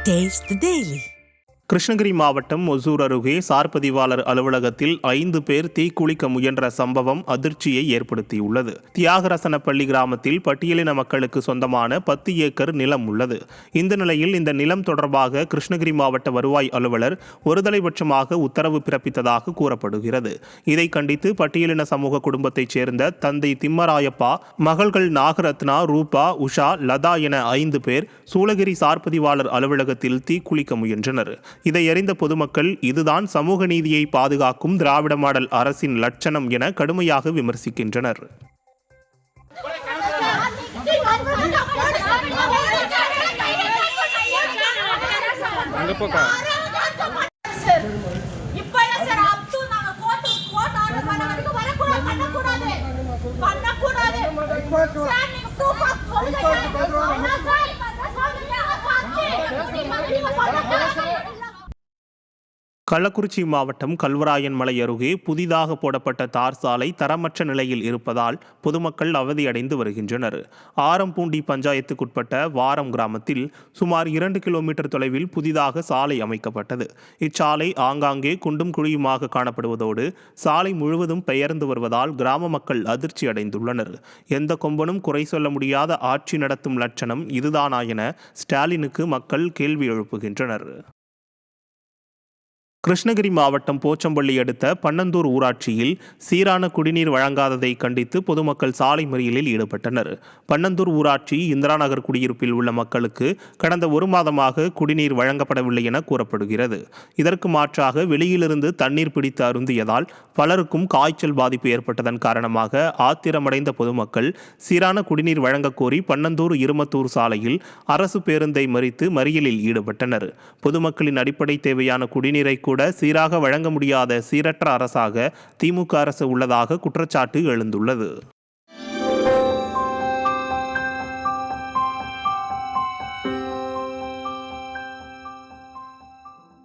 Taste the Daily. Krishnagiri மாவட்டம் ஒசூர் அருகே sir பதிவாளர் அலுவலகத்தில் 5 பேர் தீக்குளிக்க முயன்ற சம்பவம் அதிர்ச்சியை ஏற்படுத்தியுள்ளது. தியாகரசனப்பள்ளி கிராமத்தில் பட்டியலின மக்களுக்கு சொந்தமான 10 ஏக்கர் நிலம் உள்ளது. இந்த நிலையில் இந்த நிலம் தொடர்பாக கிருஷ்ணகிரி மாவட்ட வருவாய் அலுவலர் ஒருதலைபட்சமாக உத்தரவு பிறப்பித்ததாக கூறப்படுகிறது. இதை கண்டித்து பட்டியலின சமூக குடும்பத்தைச் சேர்ந்த தந்தை திம்மராயப்பா, மகள்கள் நாகரத்னா, ரூபா, உஷா, லதா என 5 பேர் சூளகிரி சார் பதிவாளர் அலுவலகத்தில் தீக்குளிக்க முயன்றனர். இதை அறிந்த பொதுமக்கள் இதுதான் சமூக நீதியை பாதுகாக்கும் திராவிட மாடல் அரசின் லட்சணம் என கடுமையாக விமர்சிக்கின்றனர். கள்ளக்குறிச்சி மாவட்டம் கல்வராயன் மலை அருகே புதிதாக போடப்பட்ட தார் சாலை தரமற்ற நிலையில் இருப்பதால் பொதுமக்கள் அவதியடைந்து வருகின்றனர். ஆரம்பூண்டி பஞ்சாயத்துக்குட்பட்ட வாரம் கிராமத்தில் சுமார் 2 கிலோமீட்டர் தொலைவில் புதிதாக சாலை அமைக்கப்பட்டது. இச்சாலை ஆங்காங்கே குண்டும் குழியுமாக காணப்படுவதோடு சாலை முழுவதும் பெயர்ந்து வருவதால் கிராம மக்கள் அதிர்ச்சி அடைந்துள்ளனர். எந்த கொம்பனும் குறை சொல்ல முடியாத ஆட்சி நடத்தும் லட்சணம் இதுதானா என ஸ்டாலினுக்கு மக்கள் கேள்வி எழுப்புகின்றனர். கிருஷ்ணகிரி மாவட்டம் போச்சம்பள்ளி அடுத்த பன்னந்தூர் ஊராட்சியில் சீரான குடிநீர் வழங்காததை கண்டித்து பொதுமக்கள் சாலை மறியலில் ஈடுபட்டனர். பன்னந்தூர் ஊராட்சி இந்திரா நகர் குடியிருப்பில் உள்ள மக்களுக்கு கடந்த 1 மாதமாக குடிநீர் வழங்கப்படவில்லை என கூறப்படுகிறது. இதற்கு மாற்றாக வெளியிலிருந்து தண்ணீர் பிடித்து அருந்தியதால் பலருக்கும் காய்ச்சல் பாதிப்பு ஏற்பட்டதன் காரணமாக ஆத்திரமடைந்த பொதுமக்கள் சீரான குடிநீர் வழங்கக் கோரி பன்னந்தூர் இருமத்தூர் சாலையில் அரசு பேருந்தை மறித்து மறியலில் ஈடுபட்டனர். பொதுமக்களின் அடிப்படை தேவையான குடிநீரை கூட சீராக வழங்க முடியாத சீரற்ற அரசாக திமுக அரசு உள்ளதாக குற்றச்சாட்டு எழுந்துள்ளது.